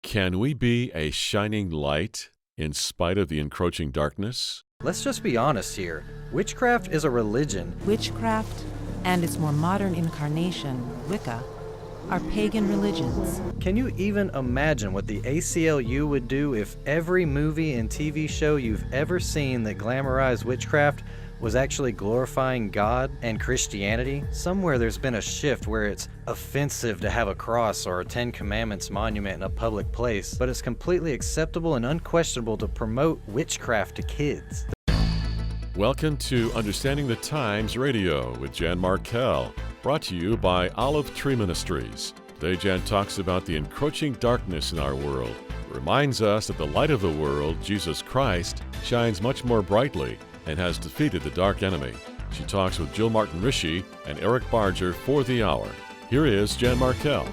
Can we be a shining light in spite of the encroaching darkness? Let's just be honest here. Witchcraft is a religion. Witchcraft and its more modern incarnation, Wicca, are pagan religions. Can you even imagine what the ACLU would do if every movie and TV show you've ever seen that glamorized witchcraft was actually glorifying God and Christianity? Somewhere there's been a shift where it's offensive to have a cross or a Ten Commandments monument in a public place, but it's completely acceptable and unquestionable to promote witchcraft to kids. Welcome to Understanding the Times Radio with Jan Markell, brought to you by Olive Tree Ministries. Today, Jan talks about the encroaching darkness in our world, reminds us that the light of the world, Jesus Christ, shines much more brightly and has defeated the dark enemy. She talks with Jill Martin Rische and Eric Barger for the hour. Here is Jan Markell.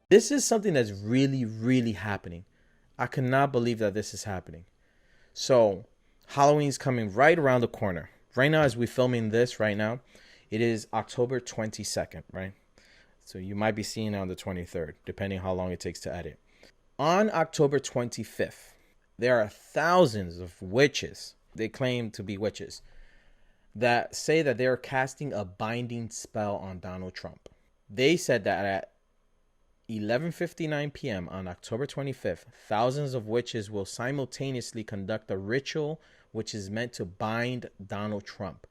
This is something that's really happening. I cannot believe that this is happening. So, Halloween's coming right around the corner. Right now, as we're filming this right now, it is October 22nd, right? So you might be seeing it on the 23rd, depending how long it takes to edit. On October 25th, there are thousands of witches, they claim to be witches, that say that they're casting a binding spell on Donald Trump. They said that at 11:59 p.m. on October 25th, thousands of witches will simultaneously conduct a ritual which is meant to bind Donald Trump.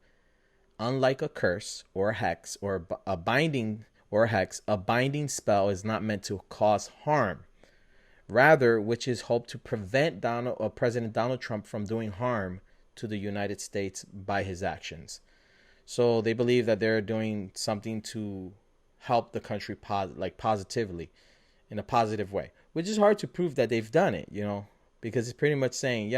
Unlike a curse or a hex or a binding spell is not meant to cause harm. Rather, witches hope to prevent President Donald Trump from doing harm to the United States by his actions. So they believe that they're doing something to help the country positively, in a positive way, which is hard to prove that they've done it, because it's pretty much saying,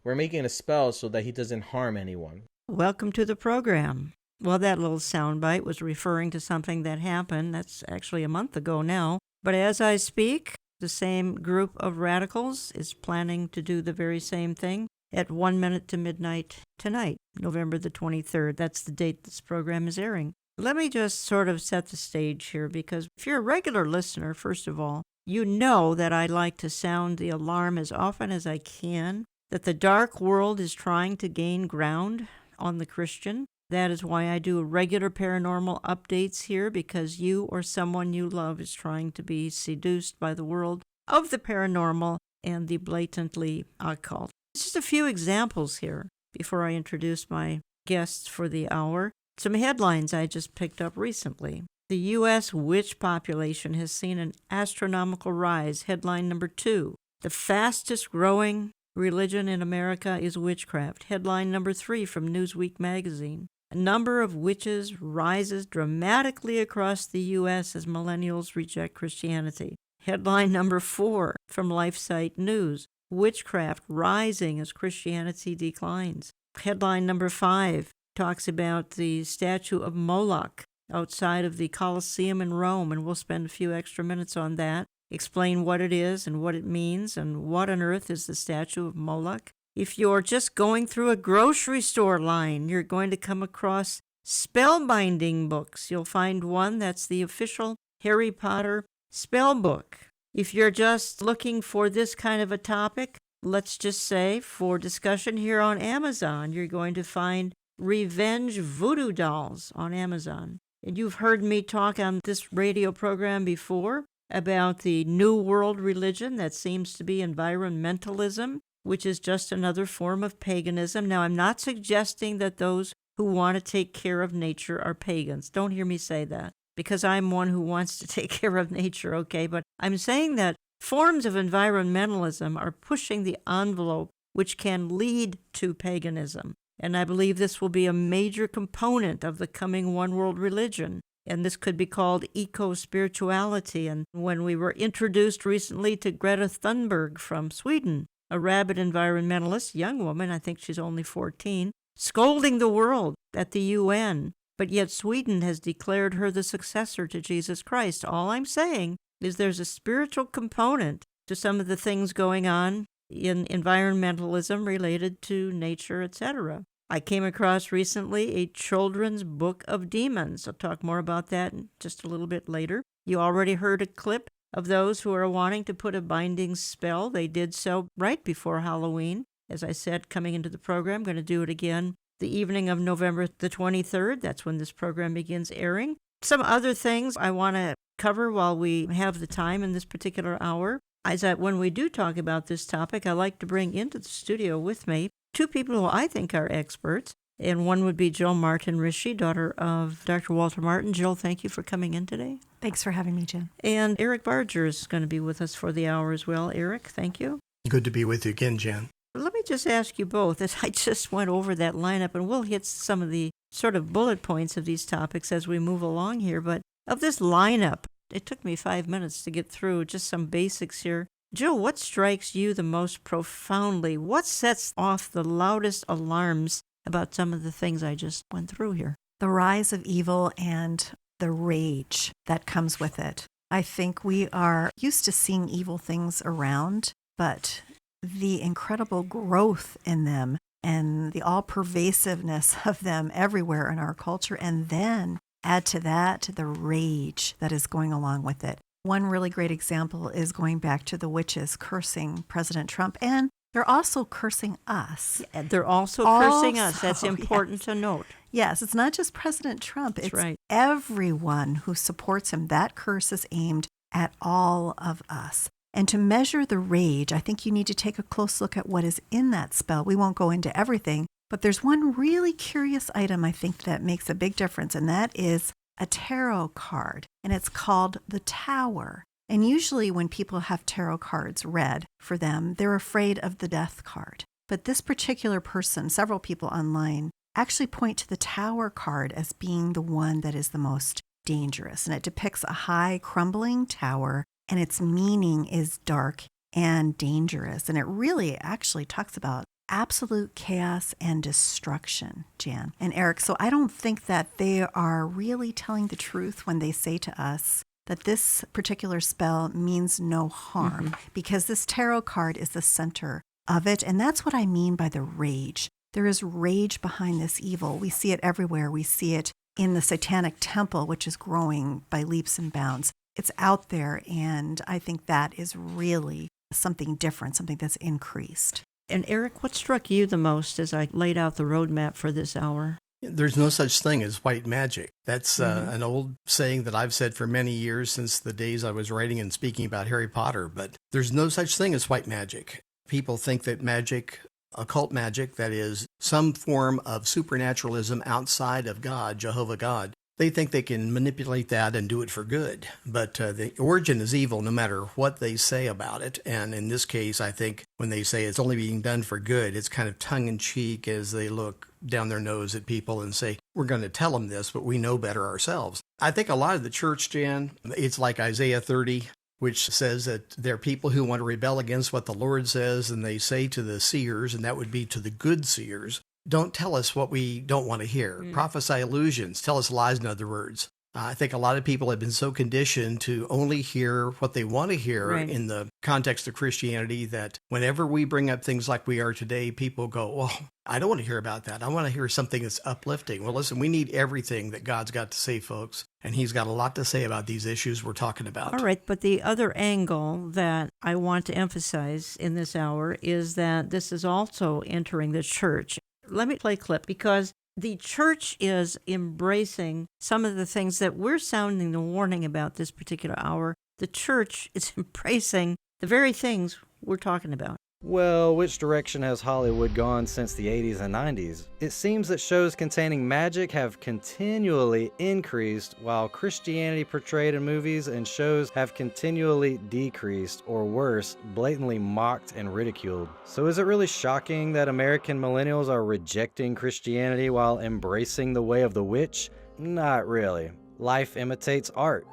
we're making a spell so that he doesn't harm anyone. Welcome to the program. Well, that little soundbite was referring to something that happened. That's actually a month ago now. But as I speak, the same group of radicals is planning to do the very same thing at 1 minute to midnight tonight, November the 23rd. That's the date this program is airing. Let me just sort of set the stage here, because if you're a regular listener, first of all, you know that I like to sound the alarm as often as I can, that the dark world is trying to gain ground on the Christian. That is why I do regular paranormal updates here, because you or someone you love is trying to be seduced by the world of the paranormal and the blatantly occult. Just a few examples here before I introduce my guests for the hour. Some headlines I just picked up recently. The U.S. witch population has seen an astronomical rise. Headline number 2. The fastest growing religion in America is witchcraft. Headline number 3 from Newsweek magazine. A number of witches rises dramatically across the U.S. as millennials reject Christianity. Headline number 4 from LifeSite News. Witchcraft rising as Christianity declines. Headline number 5 talks about the statue of Moloch outside of the Colosseum in Rome, and we'll spend a few extra minutes on that. Explain what it is and what it means and what on earth is the statue of Moloch. If you're just going through a grocery store line, you're going to come across spellbinding books. You'll find one that's the official Harry Potter spell book. If you're just looking for this kind of a topic, let's just say for discussion here on Amazon, you're going to find Revenge Voodoo Dolls on Amazon. And you've heard me talk on this radio program before about the New World religion that seems to be environmentalism, which is just another form of paganism. Now, I'm not suggesting that those who want to take care of nature are pagans. Don't hear me say that, because I'm one who wants to take care of nature, okay? But I'm saying that forms of environmentalism are pushing the envelope, which can lead to paganism. And I believe this will be a major component of the coming one world religion. And this could be called eco-spirituality. And when we were introduced recently to Greta Thunberg from Sweden, a rabid environmentalist, young woman, I think she's only 14, scolding the world at the UN. But yet Sweden has declared her the successor to Jesus Christ. All I'm saying is there's a spiritual component to some of the things going on in environmentalism related to nature, etc. I came across recently a children's book of demons. I'll talk more about that in just a little bit later. You already heard a clip of those who are wanting to put a binding spell. They did so right before Halloween. As I said, coming into the program, going to do it again the evening of November the 23rd. That's when this program begins airing. Some other things I want to cover while we have the time in this particular hour is that when we do talk about this topic, I like to bring into the studio with me two people who I think are experts. And one would be Jill Martin Rische, daughter of Dr. Walter Martin. Jill, thank you for coming in today. Thanks for having me, Jen. And Eric Barger is going to be with us for the hour as well. Eric, thank you. Good to be with you again, Jen. Let me just ask you both, as I just went over that lineup, and we'll hit some of the sort of bullet points of these topics as we move along here, but of this lineup, it took me 5 minutes to get through just some basics here. Jill, what strikes you the most profoundly? What sets off the loudest alarms about some of the things I just went through here? The rise of evil and the rage that comes with it. I think we are used to seeing evil things around, but the incredible growth in them and the all-pervasiveness of them everywhere in our culture, and then add to that the rage that is going along with it. One really great example is going back to the witches cursing President Trump, and they're also cursing us. Yeah, they're also cursing us. That's important to note. Yes, it's not just President Trump. That's it's right. Everyone who supports him. That curse is aimed at all of us. And to measure the rage, I think you need to take a close look at what is in that spell. We won't go into everything, but there's one really curious item I think that makes a big difference, and that is a tarot card, and it's called the Tower. And usually when people have tarot cards read for them, they're afraid of the death card. But this particular person, several people online, actually point to the Tower card as being the one that is the most dangerous. And it depicts a high crumbling tower, and its meaning is dark and dangerous. And it really actually talks about absolute chaos and destruction, Jan and Eric. So I don't think that they are really telling the truth when they say to us that this particular spell means no harm, because this tarot card is the center of it. And that's what I mean by the rage. There is rage behind this evil. We see it everywhere. We see it in the Satanic Temple, which is growing by leaps and bounds. It's out there, and I think that is really something different, something that's increased. And Eric, what struck you the most as I laid out the roadmap for this hour? There's no such thing as white magic. That's an old saying that I've said for many years, since the days I was writing and speaking about Harry Potter, but there's no such thing as white magic. People think that magic, occult magic, that is some form of supernaturalism outside of God, Jehovah God, they think they can manipulate that and do it for good. But the origin is evil no matter what they say about it. And in this case, I think when they say it's only being done for good, it's kind of tongue-in-cheek as they look down their nose at people and say, we're going to tell them this, but we know better ourselves. I think a lot of the church, Jan, it's like Isaiah 30, which says that there are people who want to rebel against what the Lord says, and they say to the seers, and that would be to the good seers, don't tell us what we don't want to hear. Prophesy illusions. Tell us lies, in other words. I think a lot of people have been so conditioned to only hear what they want to hear in the context of Christianity that whenever we bring up things like we are today, people go, well, I don't want to hear about that. I want to hear something that's uplifting. Well, listen, we need everything that God's got to say, folks. And he's got a lot to say about these issues we're talking about. All right, but the other angle that I want to emphasize in this hour is that this is also entering the church. Let me play a clip, because the church is embracing some of the things that we're sounding the warning about this particular hour. The church is embracing the very things we're talking about. Well, which direction has Hollywood gone since the 80s and 90s? It seems that shows containing magic have continually increased, while Christianity portrayed in movies and shows have continually decreased, or worse, blatantly mocked and ridiculed. So is it really shocking that American millennials are rejecting Christianity while embracing the way of the witch? Not really. Life imitates art.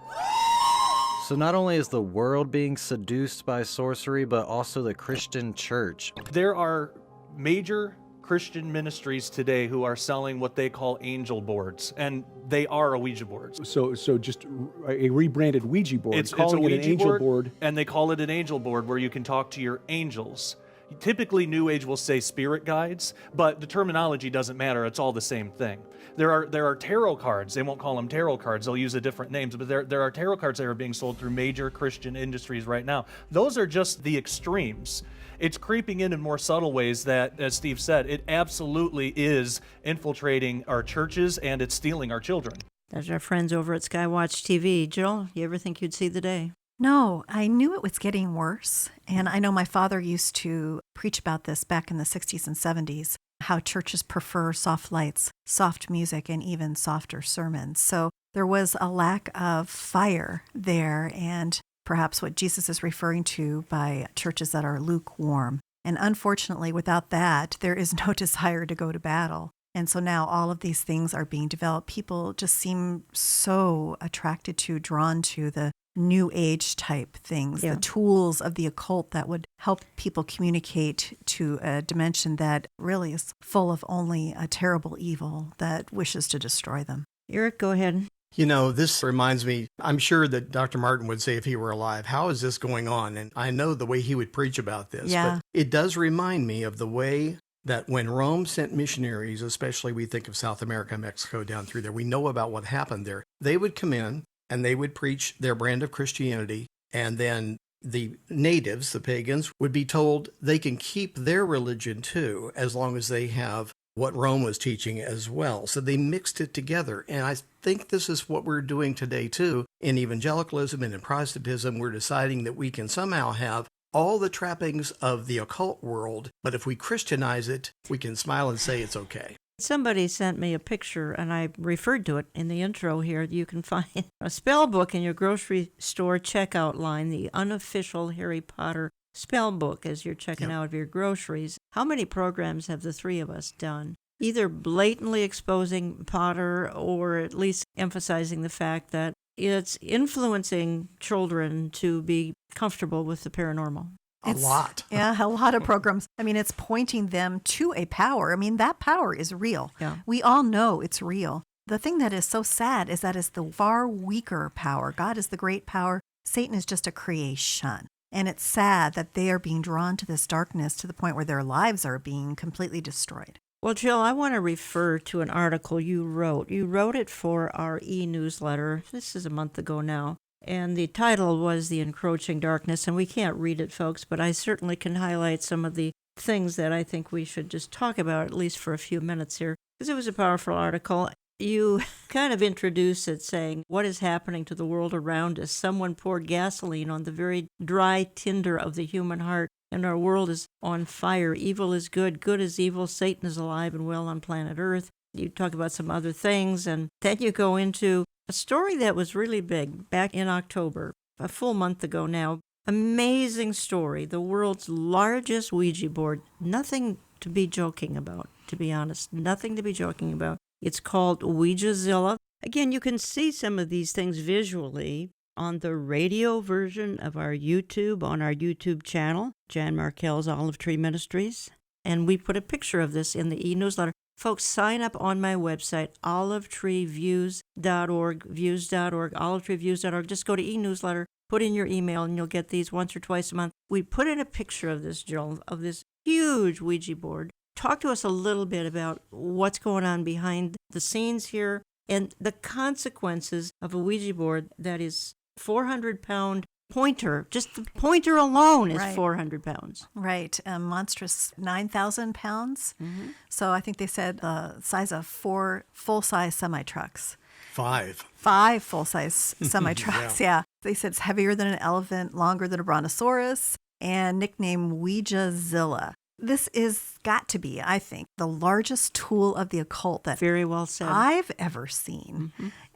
So not only is the world being seduced by sorcery, but also the Christian church. There are major Christian ministries today who are selling what they call angel boards, and they are a Ouija board. So just a rebranded Ouija board. It's a calling it Ouija an angel board. and they call it an angel board where you can talk to your angels. Typically, New Age will say spirit guides, but the terminology doesn't matter. It's all the same thing. There are tarot cards. They won't call them tarot cards. They'll use a different names, but there are tarot cards that are being sold through major Christian industries right now. Those are just the extremes. It's creeping in more subtle ways that, as Steve said, it absolutely is infiltrating our churches and it's stealing our children. That's our friends over at Skywatch TV. Jill, you ever think you'd see the day? No, I knew it was getting worse. And I know my father used to preach about this back in the 60s and 70s, how churches prefer soft lights, soft music, and even softer sermons. So there was a lack of fire there, and perhaps what Jesus is referring to by churches that are lukewarm. And unfortunately, without that, there is no desire to go to battle. And so now all of these things are being developed. People just seem so attracted to, drawn to the New Age type things, the tools of the occult that would help people communicate to a dimension that really is full of only a terrible evil that wishes to destroy them. Eric, go ahead. You know, this reminds me, I'm sure that Dr. Martin would say if he were alive, how is this going on? And I know the way he would preach about this, but it does remind me of the way that when Rome sent missionaries, especially we think of South America, Mexico, down through there, we know about what happened there. They would come in and they would preach their brand of Christianity, and then the natives, the pagans, would be told they can keep their religion too, as long as they have what Rome was teaching as well. So they mixed it together. And I think this is what we're doing today too. In evangelicalism and in Protestantism, we're deciding that we can somehow have all the trappings of the occult world, but if we Christianize it, we can smile and say it's okay. Somebody sent me a picture, and I referred to it in the intro here. You can find a spell book in your grocery store checkout line, the unofficial Harry Potter spell book as you're checking out your groceries. How many programs have the three of us done? Either blatantly exposing Potter or at least emphasizing the fact that it's influencing children to be comfortable with the paranormal. A lot. Yeah, a lot of programs. I mean, it's pointing them to a power. I mean, that power is real. Yeah. We all know it's real. The thing that is so sad is that it's the far weaker power. God is the great power. Satan is just a creation. And it's sad that they are being drawn to this darkness to the point where their lives are being completely destroyed. Well, Jill, I want to refer to an article you wrote. You wrote it for our e-newsletter. This is a month ago now. And the title was The Encroaching Darkness. And we can't read it, folks, but I certainly can highlight some of the things that I think we should just talk about, at least for a few minutes here, because it was a powerful article. You kind of introduce it saying, what is happening to the world around us? Someone poured gasoline on the very dry tinder of the human heart, and our world is on fire. Evil is good, good is evil, Satan is alive and well on planet Earth. You talk about some other things, and then you go into a story that was really big back in October, a full month ago now. Amazing story, the world's largest Ouija board. Nothing to be joking about, to be honest. Nothing to be joking about. It's called Ouijazilla. Again, you can see some of these things visually on the radio version of our YouTube, on our YouTube channel, Jan Markell's Olive Tree Ministries. And we put a picture of this in the e-newsletter. Folks, sign up on my website, olivetreeviews.org, views.org, olivetreeviews.org. Just go to e-newsletter, put in your email, and you'll get these once or twice a month. We put in a picture of this, Jill, of this huge Ouija board. Talk to us a little bit about what's going on behind the scenes here and the consequences of a Ouija board that is 400-pound pointer. Just the pointer alone is 400 pounds. Right. A monstrous 9,000 pounds. Mm-hmm. So I think they said the size of 4 full-size semi-trucks. 5 full-size semi-trucks, yeah. They said it's heavier than an elephant, longer than a brontosaurus, and nicknamed Ouijazilla. This is got to be, I think, the largest tool of the occult that Very well said. I've ever seen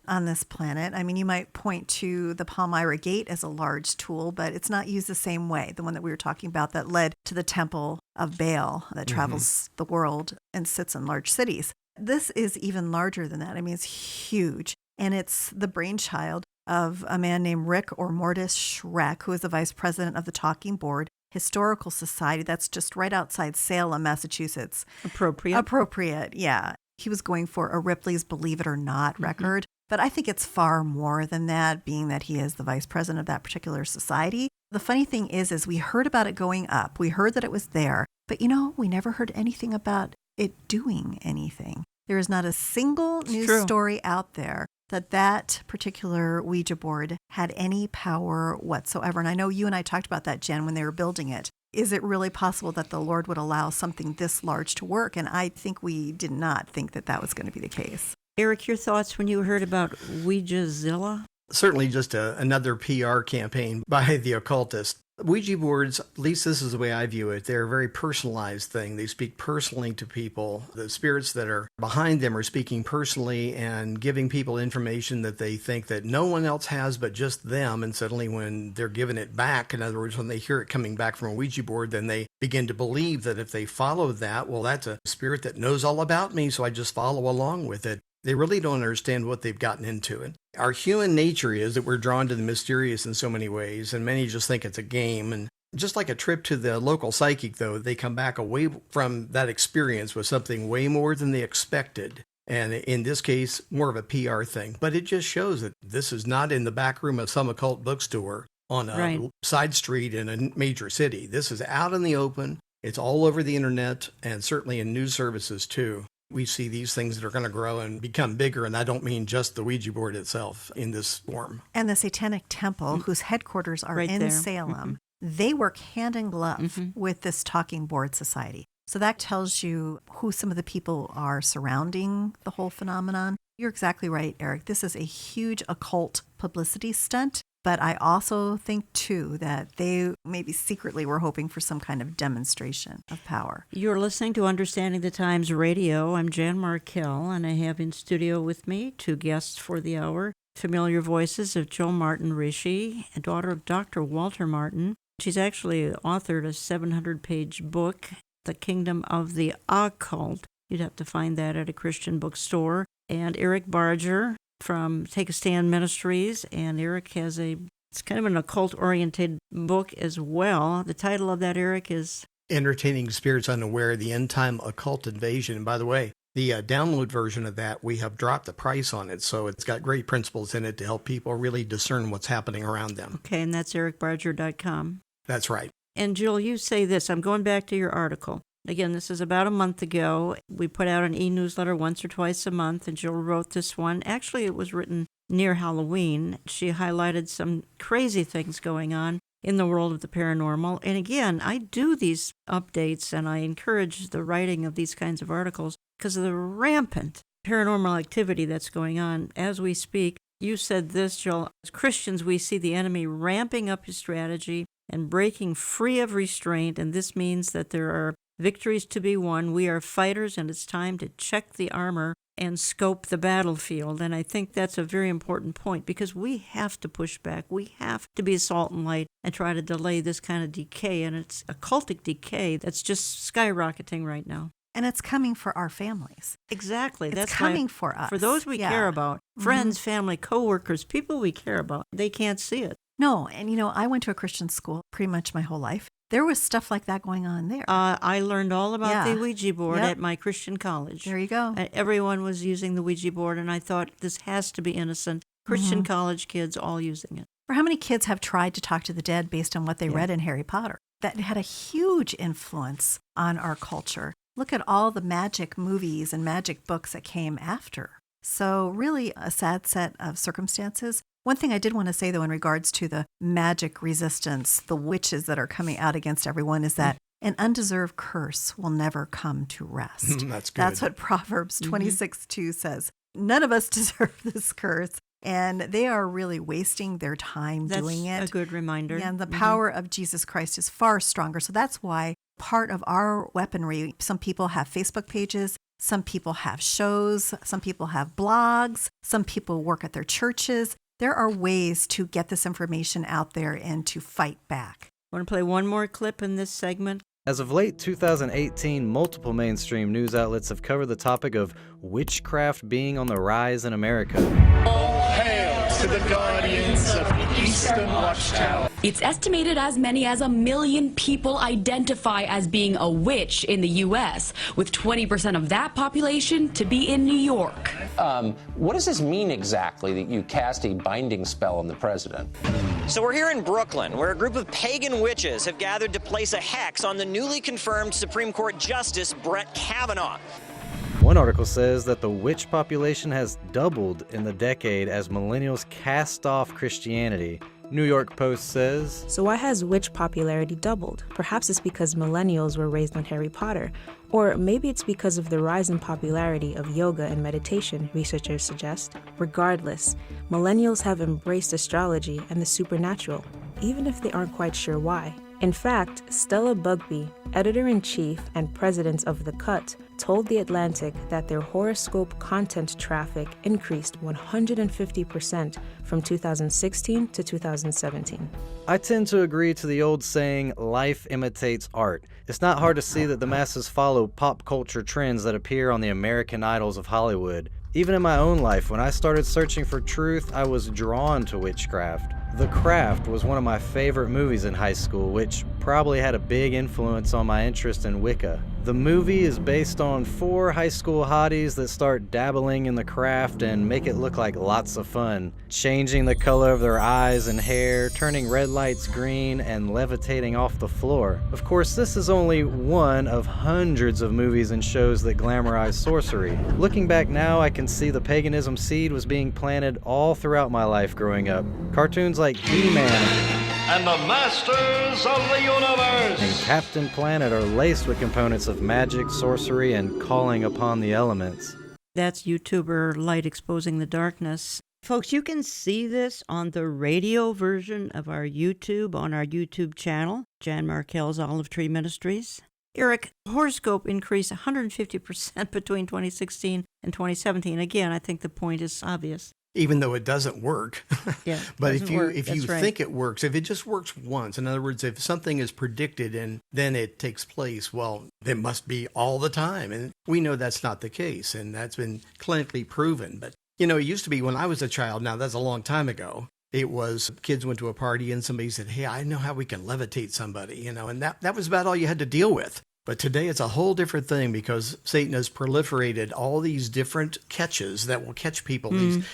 on this planet. I mean, you might point to the Palmyra Gate as a large tool, but it's not used the same way. The one that we were talking about that led to the Temple of Baal that travels the world and sits in large cities. This is even larger than that. I mean, it's huge. And it's the brainchild of a man named Rick or Mortis Schreck, who is the vice president of the Talking Board Historical Society. That's just right outside Salem, Massachusetts. Appropriate, yeah. He was going for a Ripley's Believe It or Not record, but I think it's far more than that, being that he is the vice president of that particular society. The funny thing is we heard about it going up. We heard that it was there, but we never heard anything about it doing anything. There is not a single news story out there that particular Ouija board had any power whatsoever. And I know you and I talked about that, Jen, when they were building it. Is it really possible that the Lord would allow something this large to work? And I think we did not think that was going to be the case. Eric, your thoughts when you heard about Ouijazilla? Certainly just another PR campaign by the occultist. Ouija boards, at least this is the way I view it, they're a very personalized thing. They speak personally to people. The spirits that are behind them are speaking personally and giving people information that they think that no one else has but just them. And suddenly when they're given it back, in other words, when they hear it coming back from a Ouija board, then they begin to believe that if they follow that, well, that's a spirit that knows all about me, so I just follow along with it. They really don't understand what they've gotten into. And our human nature is that we're drawn to the mysterious in so many ways, and many just think it's a game. And just like a trip to the local psychic, though, they come back away from that experience with something way more than they expected. And in this case, more of a PR thing. But it just shows that this is not in the back room of some occult bookstore on a side street in a major city. This is out in the open. It's all over the internet and certainly in news services, too. We see these things that are going to grow and become bigger, and I don't mean just the Ouija board itself in this form. And the Satanic Temple, whose headquarters are in Salem, they work hand in glove with this Talking Board Society. So that tells you who some of the people are surrounding the whole phenomenon. You're exactly right, Eric. This is a huge occult publicity stunt. But I also think, too, that they maybe secretly were hoping for some kind of demonstration of power. You're listening to Understanding the Times Radio. I'm Jan Markell, and I have in studio with me 2 guests for the hour. Familiar voices of Jill Martin Rische, a daughter of Dr. Walter Martin. She's actually authored a 700-page book, The Kingdom of the Occult. You'd have to find that at a Christian bookstore. And Eric Barger from Take a Stand Ministries, and Eric has it's kind of an occult-oriented book as well. The title of that, Eric, is Entertaining Spirits Unaware, The End-Time Occult Invasion. And by the way, the download version of that, we have dropped the price on it, so it's got great principles in it to help people really discern what's happening around them. Okay, and that's ericbarger.com. That's right. And Jill, you say this. I'm going back to your article. Again, this is about a month ago. We put out an e-newsletter once or twice a month, and Jill wrote this one. Actually, it was written near Halloween. She highlighted some crazy things going on in the world of the paranormal. And again, I do these updates, and I encourage the writing of these kinds of articles because of the rampant paranormal activity that's going on as we speak. You said this, Jill. As Christians, we see the enemy ramping up his strategy and breaking free of restraint, and this means that there are victories to be won. We are fighters, and it's time to check the armor and scope the battlefield. And I think that's a very important point because we have to push back. We have to be salt and light and try to delay this kind of decay. And it's occultic decay that's just skyrocketing right now. And it's coming for our families. Exactly. That's coming for us. For those we care about, friends, family, coworkers, people we care about, they can't see it. No. And, I went to a Christian school pretty much my whole life. There was stuff like that going on there. I learned all about the Ouija board at my Christian college. There you go. Everyone was using the Ouija board, and I thought this has to be innocent. Christian college kids all using it. Or how many kids have tried to talk to the dead based on what they read in Harry Potter? That had a huge influence on our culture. Look at all the magic movies and magic books that came after. So really a sad set of circumstances. One thing I did want to say, though, in regards to the magic resistance, the witches that are coming out against everyone, is that an undeserved curse will never come to rest. That's good. That's what Proverbs 26:2 says. None of us deserve this curse. And they are really wasting their time doing it. That's a good reminder. And the power of Jesus Christ is far stronger. So that's why part of our weaponry, some people have Facebook pages, some people have shows, some people have blogs, some people work at their churches. There are ways to get this information out there and to fight back. Want to play one more clip in this segment? As of late 2018, multiple mainstream news outlets have covered the topic of witchcraft being on the rise in America. All hail to the guardians of the Eastern Watchtower. It's estimated as many as 1 million people identify as being a witch in the U.S., with 20% of that population to be in New York. What does this mean exactly, that you cast a binding spell on the president? So we're here in Brooklyn, where a group of pagan witches have gathered to place a hex on the newly confirmed Supreme Court Justice Brett Kavanaugh. One article says that the witch population has doubled in the decade as millennials cast off Christianity. New York Post says, So why has witch popularity doubled? Perhaps it's because millennials were raised on Harry Potter. Or maybe it's because of the rise in popularity of yoga and meditation, researchers suggest. Regardless, millennials have embraced astrology and the supernatural, even if they aren't quite sure why. In fact, Stella Bugbee, editor-in-chief and president of The Cut, told The Atlantic that their horoscope content traffic increased 150% from 2016 to 2017. I tend to agree to the old saying, life imitates art. It's not hard to see that the masses follow pop culture trends that appear on the American Idols of Hollywood. Even in my own life, when I started searching for truth, I was drawn to witchcraft. The Craft was one of my favorite movies in high school, which probably had a big influence on my interest in Wicca. The movie is based on 4 high school hotties that start dabbling in the craft and make it look like lots of fun, changing the color of their eyes and hair, turning red lights green, and levitating off the floor. Of course, this is only one of hundreds of movies and shows that glamorize sorcery. Looking back now, I can see the paganism seed was being planted all throughout my life growing up. Cartoons like He-Man And the Masters of the Universe and Captain Planet are laced with components of magic, sorcery, and calling upon the elements. That's YouTuber Light Exposing the Darkness. Folks, you can see this on the radio version of our YouTube, on our YouTube channel, Jan Markell's Olive Tree Ministries. Eric, horoscope increased 150% between 2016 and 2017. Again, I think the point is obvious. Even though it doesn't work. Yeah, but if you think it works, if it just works once, in other words, if something is predicted and then it takes place, well, it must be all the time. And we know that's not the case, and that's been clinically proven. But, you know, it used to be when I was a child, now that's a long time ago, it was kids went to a party and somebody said, hey, I know how we can levitate somebody, you know, and that was about all you had to deal with. But today it's a whole different thing because Satan has proliferated all these different catches that will catch people,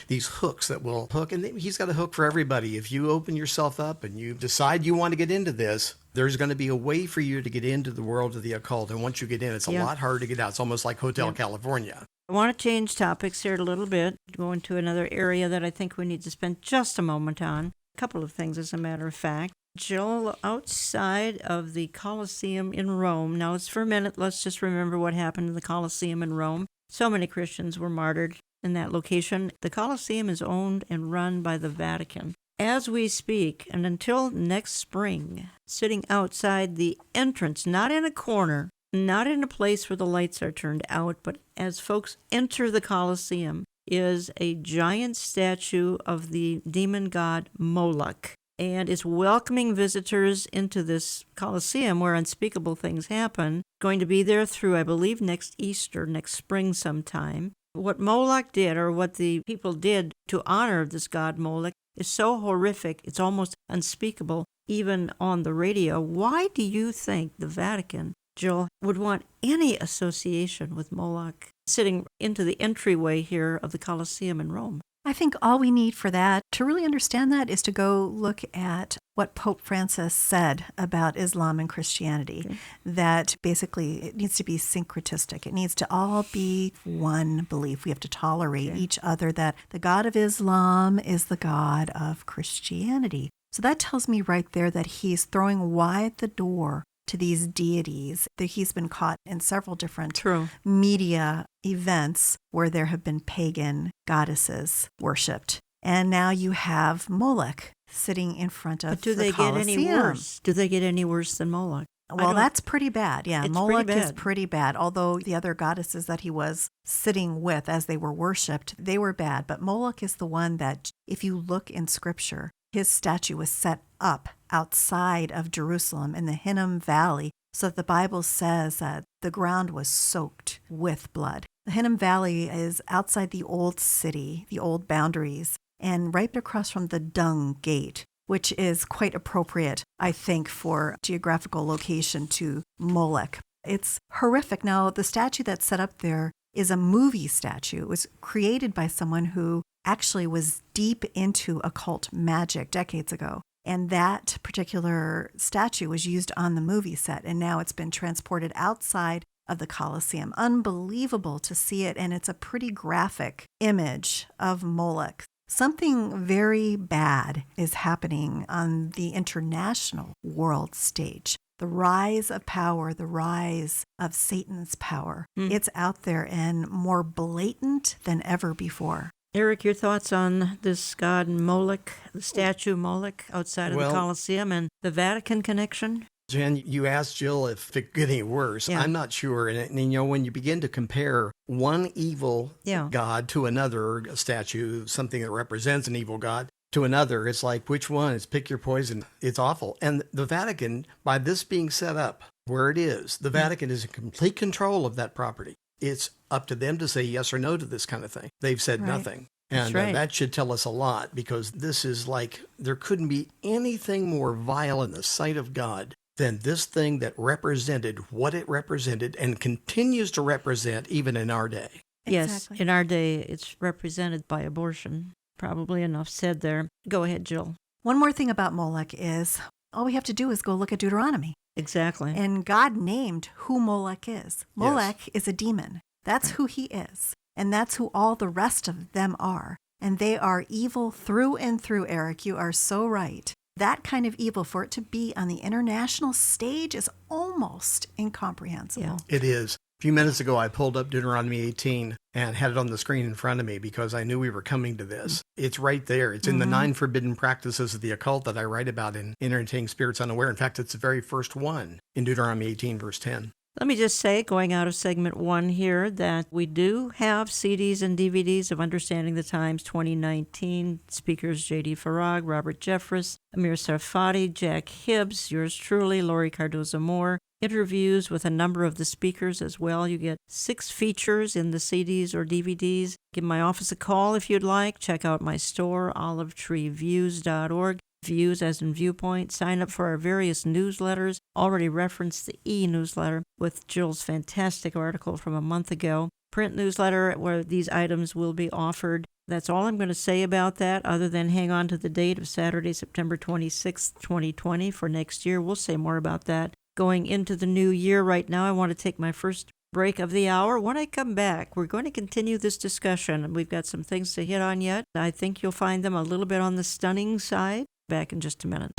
these hooks that will hook. And he's got a hook for everybody. If you open yourself up and you decide you want to get into this, there's going to be a way for you to get into the world of the occult. And once you get in, it's a lot harder to get out. It's almost like Hotel California. I want to change topics here a little bit, go into another area that I think we need to spend just a moment on. A couple of things, as a matter of fact. Jill, outside of the Colosseum in Rome, now for a minute, let's just remember what happened in the Colosseum in Rome. So many Christians were martyred in that location. The Colosseum is owned and run by the Vatican. As we speak, and until next spring, sitting outside the entrance, not in a corner, not in a place where the lights are turned out, but as folks enter the Colosseum, is a giant statue of the demon god Moloch. And it's welcoming visitors into this Colosseum where unspeakable things happen. Going to be there through, I believe, next Easter, next spring sometime. What Moloch did, or what the people did to honor this god Moloch, is so horrific, it's almost unspeakable, even on the radio. Why do you think the Vatican, Jill, would want any association with Moloch sitting into the entryway here of the Colosseum in Rome? I think all we need for that, to really understand that, is to go look at what Pope Francis said about Islam and Christianity. Okay. That basically it needs to be syncretistic. It needs to all be one belief. We have to tolerate each other, that the God of Islam is the God of Christianity. So that tells me right there that he's throwing wide the door to these deities. That he's been caught in several different media events where there have been pagan goddesses worshipped. And now you have Moloch sitting in front of the Colosseum. But do they get any worse? Do they get any worse than Moloch? Well, that's pretty bad. Yeah, Moloch is pretty bad. Although the other goddesses that he was sitting with as they were worshipped, they were bad. But Moloch is the one that, if you look in Scripture, his statue was set up outside of Jerusalem in the Hinnom Valley, so that the Bible says that the ground was soaked with blood. The Hinnom Valley is outside the old city, the old boundaries and right across from the Dung Gate, which is quite appropriate, I think, for geographical location to Molech. It's horrific. Now, the statue that's set up there is a movie statue. It was created by someone who actually was deep into occult magic decades ago. And that particular statue was used on the movie set, and now it's been transported outside of the Colosseum. Unbelievable to see it, and it's a pretty graphic image of Molech. Something very bad is happening on the international world stage. The rise of power, the rise of Satan's power. It's out there and more blatant than ever before. Eric, your thoughts on this god Molech, the statue Molech outside of the Colosseum, and the Vatican connection? Jen, you asked Jill if it could get any worse. Yeah. I'm not sure. And you know, when you begin to compare one evil god to another, a statue, something that represents an evil god, to another, it's like, which one? It's pick your poison. It's awful. And the Vatican, by this being set up where it is, the Vatican is in complete control of that property. It's up to them to say yes or no to this kind of thing. They've said nothing. And that should tell us a lot, because this is like, there couldn't be anything more vile in the sight of God than this thing that represented what it represented and continues to represent even in our day. Yes, in our day, it's represented by abortion. Probably enough said there. Go ahead, Jill. One more thing about Molech is all we have to do is go look at Deuteronomy. Exactly. And God named who Molech is. Molech is a demon. That's who he is. And that's who all the rest of them are. And they are evil through and through, Eric. You are so right. That kind of evil, for it to be on the international stage, is almost incomprehensible. Yeah. It is. A few minutes ago, I pulled up Deuteronomy 18 and had it on the screen in front of me because I knew we were coming to this. It's right there. It's in the 9 forbidden practices of the occult that I write about in Entertaining Spirits Unaware. In fact, it's the very first one in Deuteronomy 18, verse 10. Let me just say, going out of segment 1 here, that we do have CDs and DVDs of Understanding the Times 2019. Speakers J.D. Farag, Robert Jeffress, Amir Sarfati, Jack Hibbs, yours truly, Lori Cardozo-Moore. Interviews with a number of the speakers as well. You get 6 features in the CDs or DVDs. Give my office a call if you'd like. Check out my store, olivetreeviews.org. Views as in viewpoint. Sign up for our various newsletters. Already referenced the e-newsletter with Jill's fantastic article from a month ago. Print newsletter where these items will be offered. That's all I'm going to say about that, other than hang on to the date of Saturday, September 26th, 2020 for next year. We'll say more about that going into the new year. Right now, I want to take my first break of the hour. When I come back, we're going to continue this discussion. We've got some things to hit on yet. I think you'll find them a little bit on the stunning side. Back in just a minute.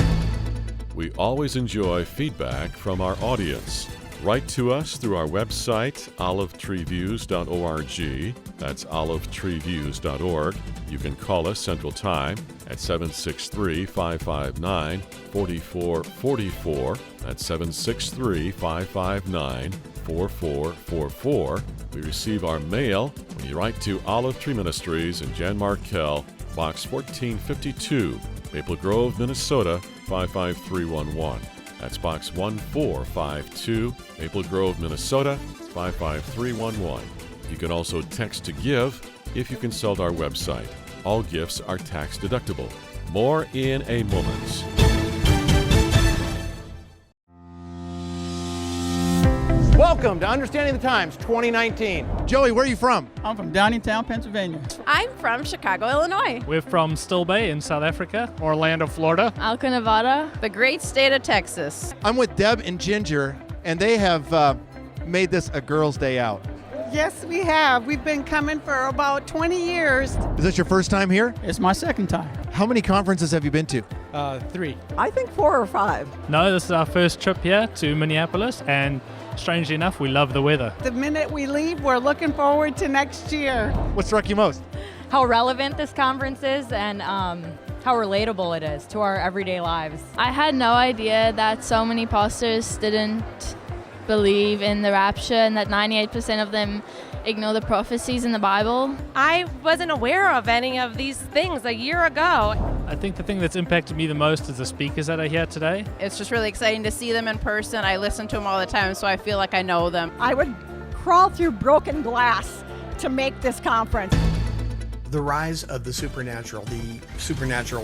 We always enjoy feedback from our audience. Write to us through our website, olivetreeviews.org. That's olivetreeviews.org. You can call us Central Time at 763-559-4444. That's 763-559-4444. We receive our mail when you write to Olive Tree Ministries in Jan Markell, Box 1452, Maple Grove, Minnesota, 55311. That's Box 1452, Maple Grove, Minnesota, 55311. You can also text to give if you consult our website. All gifts are tax deductible. More in a moment. Welcome to Understanding the Times 2019. Joey, where are you from? I'm from Downingtown, Pennsylvania. I'm from Chicago, Illinois. We're from Still Bay in South Africa. Orlando, Florida. Alca, Nevada. The great state of Texas. I'm with Deb and Ginger, and they have made this a girls' day out. Yes, we have. We've been coming for about 20 years. Is this your first time here? It's my second time. How many conferences have you been to? 3. I think 4 or 5. No, this is our first trip here to Minneapolis, and strangely enough, we love the weather. The minute we leave, we're looking forward to next year. What struck you most? How relevant this conference is and how relatable it is to our everyday lives. I had no idea that so many pastors didn't believe in the rapture and that 98% of them ignore the prophecies in the Bible. I wasn't aware of any of these things a year ago. I think the thing that's impacted me the most is the speakers that are here today. It's just really exciting to see them in person. I listen to them all the time, so I feel like I know them. I would crawl through broken glass to make this conference. The rise of the supernatural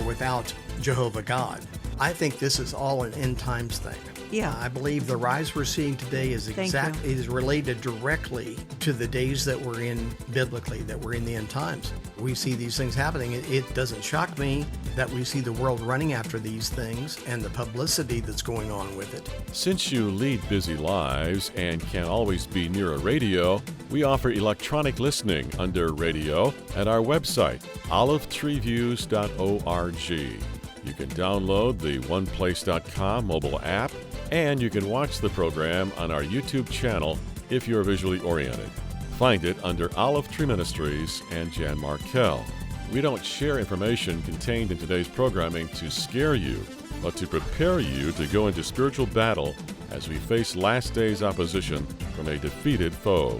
without Jehovah God. I think this is all an end times thing. Yeah. I believe the rise we're seeing today is is related directly to the days that we're in biblically, that we're in the end times. We see these things happening. It doesn't shock me that we see the world running after these things and the publicity that's going on with it. Since you lead busy lives and can't always be near a radio, we offer electronic listening under radio at our website, olivetreeviews.org. You can download the oneplace.com mobile app, and you can watch the program on our YouTube channel if you're visually oriented. Find it under Olive Tree Ministries and Jan Markell. We don't share information contained in today's programming to scare you, but to prepare you to go into spiritual battle as we face last day's opposition from a defeated foe.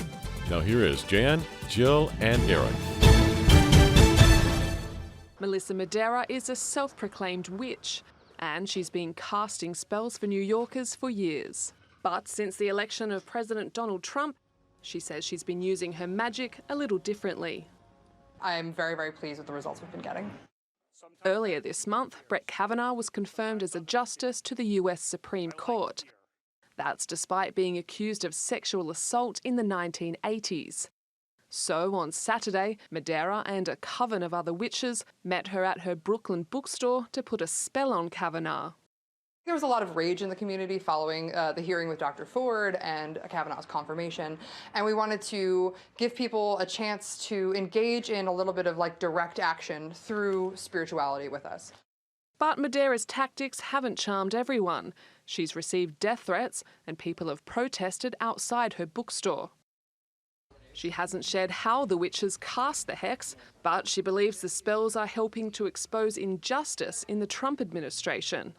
Now here is Jan, Jill, and Eric. Melissa Madera is a self-proclaimed witch, and she's been casting spells for New Yorkers for years. But since the election of President Donald Trump, she says she's been using her magic a little differently. I'm very, very pleased with the results we've been getting. Earlier this month, Brett Kavanaugh was confirmed as a justice to the US Supreme Court. That's despite being accused of sexual assault in the 1980s. So on Saturday, Madera and a coven of other witches met her at her Brooklyn bookstore to put a spell on Kavanaugh. There was a lot of rage in the community following the hearing with Dr. Ford and Kavanaugh's confirmation, and we wanted to give people a chance to engage in a little bit of direct action through spirituality with us. But Madera's tactics haven't charmed everyone. She's received death threats, and people have protested outside her bookstore. She hasn't shared how the witches cast the hex, but she believes the spells are helping to expose injustice in the Trump administration.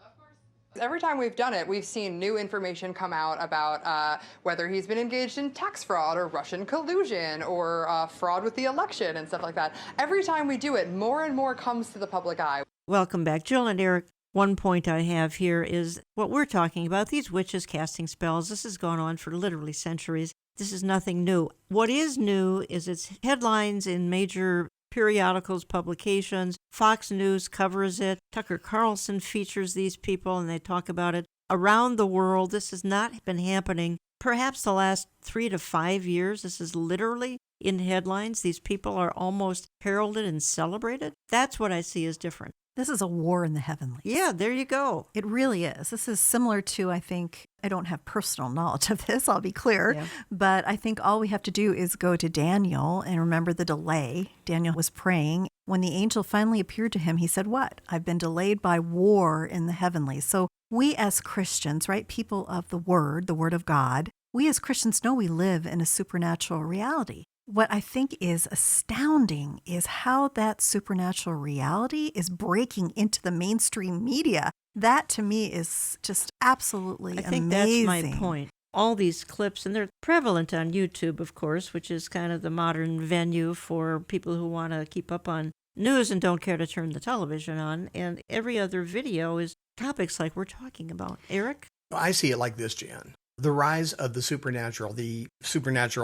Every time we've done it, we've seen new information come out about whether he's been engaged in tax fraud or Russian collusion or fraud with the election and stuff like that. Every time we do it, more and more comes to the public eye. Welcome back, Jill and Eric. One point I have here is what we're talking about, these witches casting spells. This has gone on for literally centuries. This is nothing new. What is new is its headlines in major periodicals, publications. Fox News covers it. Tucker Carlson features these people, and they talk about it around the world. This has not been happening perhaps the last 3 to 5 years. This is literally in headlines. These people are almost heralded and celebrated. That's what I see as different. This is a war in the heavenlies. Yeah, there you go. It really is. This is similar to, I think, I don't have personal knowledge of this, I'll be clear, but I think all we have to do is go to Daniel and remember the delay. Daniel was praying. When the angel finally appeared to him, he said, what? I've been delayed by war in the heavenlies. So we as Christians, right, people of the Word of God, we as Christians know we live in a supernatural reality. What I think is astounding is how that supernatural reality is breaking into the mainstream media. That to me is just absolutely amazing. I think that's my point. All these clips, and they're prevalent on YouTube, of course, which is kind of the modern venue for people who want to keep up on news and don't care to turn the television on. And every other video is topics like we're talking about. Eric? I see it like this, Jan. The rise of the supernatural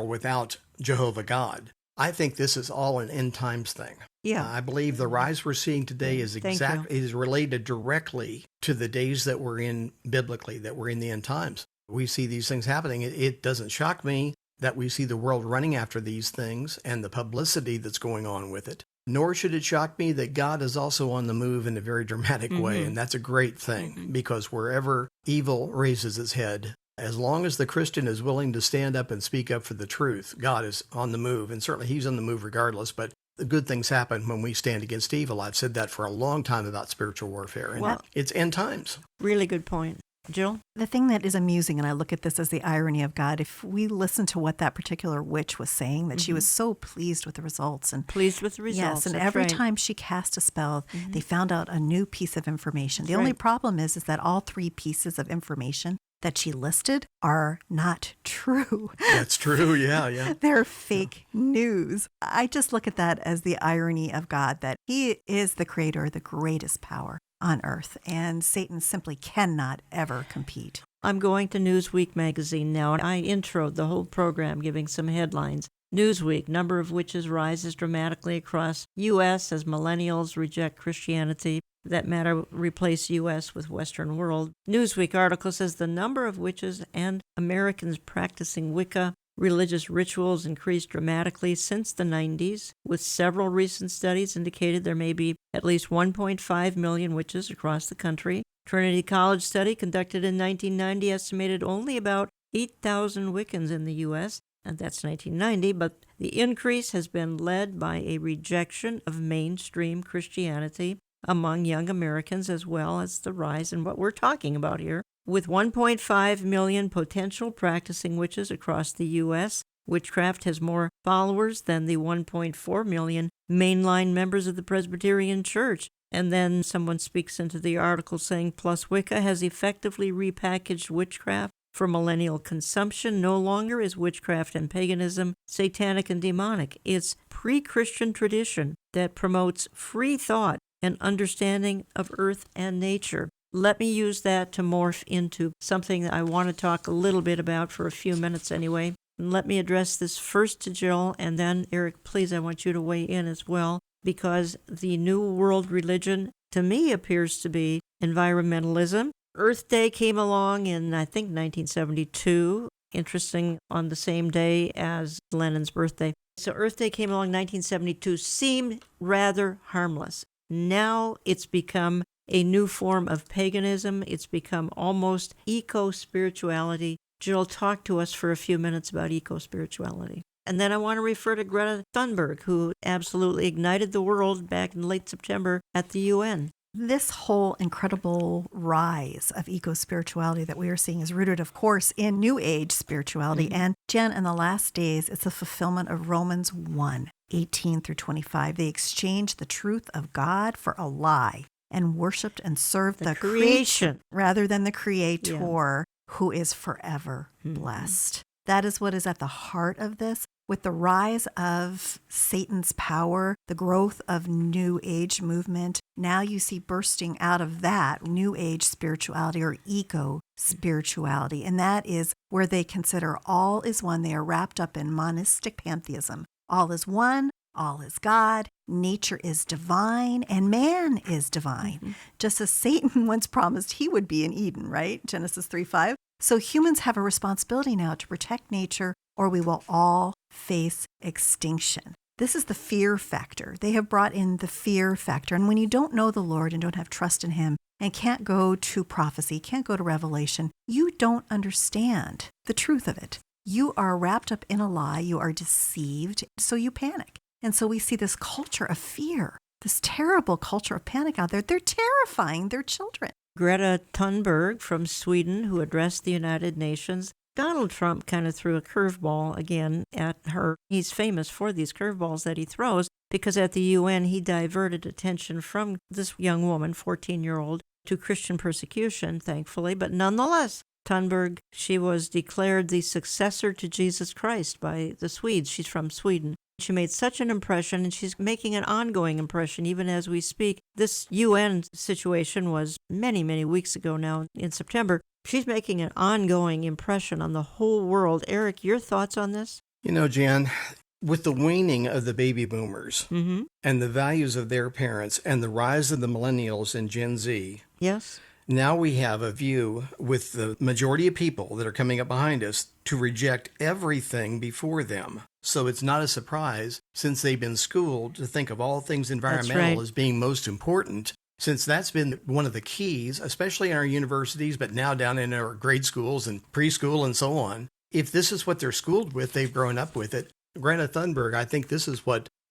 without Jehovah God. I think this is all an end times thing. Yeah. I believe the rise we're seeing today is related directly to the days that we're in biblically, that we're in the end times. We see these things happening. It doesn't shock me that we see the world running after these things and the publicity that's going on with it. Nor should it shock me that God is also on the move in a very dramatic way. And that's a great thing because wherever evil raises its head, as long as the Christian is willing to stand up and speak up for the truth, God is on the move. And certainly he's on the move regardless. But the good things happen when we stand against evil. I've said that for a long time about spiritual warfare. And it's end times. Really good point. Jill? The thing that is amusing, and I look at this as the irony of God, if we listen to what that particular witch was saying, that she was so pleased with the results. And pleased with the results. Yes, and every time she cast a spell, they found out a new piece of information. The only problem is that all 3 pieces of information that she listed are not true. That's true, yeah. They're fake news. I just look at that as the irony of God, that he is the creator, the greatest power on earth, and Satan simply cannot ever compete. I'm going to Newsweek magazine now, and I introed the whole program giving some headlines. Newsweek, number of witches rises dramatically across U.S. as millennials reject Christianity. That matter, replace U.S. with Western world. Newsweek article says the number of witches and Americans practicing Wicca religious rituals increased dramatically since the 90s, with several recent studies indicated there may be at least 1.5 million witches across the country. Trinity College study conducted in 1990 estimated only about 8,000 Wiccans in the U.S., and that's 1990, but the increase has been led by a rejection of mainstream Christianity among young Americans, as well as the rise in what we're talking about here. With 1.5 million potential practicing witches across the U.S., witchcraft has more followers than the 1.4 million mainline members of the Presbyterian Church. And then someone speaks into the article saying, plus Wicca has effectively repackaged witchcraft for millennial consumption. No longer is witchcraft and paganism satanic and demonic. It's pre-Christian tradition that promotes free thought and understanding of earth and nature. Let me use that to morph into something that I want to talk a little bit about for a few minutes anyway. And let me address this first to Jill, and then, Eric, please, I want you to weigh in as well, because the New World religion, to me, appears to be environmentalism. Earth Day came along in, I think, 1972, interesting, on the same day as Lenin's birthday. So Earth Day came along in 1972, seemed rather harmless. Now it's become a new form of paganism. It's become almost eco-spirituality. Jill, talk to us for a few minutes about eco-spirituality. And then I want to refer to Greta Thunberg, who absolutely ignited the world back in late September at the UN. This whole incredible rise of eco-spirituality that we are seeing is rooted, of course, in New Age spirituality. Mm-hmm. And Jen, in the last days, it's a fulfillment of Romans 1:18 through 25. They exchanged the truth of God for a lie and worshipped and served the creation rather than the Creator, who is forever blessed. That is what is at the heart of this. With the rise of Satan's power, the growth of New Age movement, now you see bursting out of that New Age spirituality or eco-spirituality. And that is where they consider all is one. They are wrapped up in monistic pantheism. All is one, all is God, nature is divine, and man is divine. Mm-hmm. Just as Satan once promised he would be in Eden, right? Genesis 3:5. So humans have a responsibility now to protect nature, or we will all face extinction. This is the fear factor. They have brought in the fear factor. And when you don't know the Lord and don't have trust in him and can't go to prophecy, can't go to revelation, you don't understand the truth of it. You are wrapped up in a lie. You are deceived. So you panic. And so we see this culture of fear, this terrible culture of panic out there. They're terrifying their children. Greta Thunberg from Sweden, who addressed the United Nations. Donald Trump kind of threw a curveball again at her. He's famous for these curveballs that he throws because at the UN he diverted attention from this young woman, 14-year-old, to Christian persecution, thankfully. But nonetheless, Thunberg, she was declared the successor to Jesus Christ by the Swedes. She's from Sweden. She made such an impression, and she's making an ongoing impression even as we speak. This UN situation was many, many weeks ago now in September. She's making an ongoing impression on the whole world. Eric, your thoughts on this? You know, Jan, with the waning of the baby boomers and the values of their parents and the rise of the millennials and Gen Z, yes, now we have a view with the majority of people that are coming up behind us to reject everything before them. So it's not a surprise, since they've been schooled to think of all things environmental as being most important, since that's been one of the keys, especially in our universities, but now down in our grade schools and preschool and so on. If this is what they're schooled with, they've grown up with it. Greta Thunberg, I think this is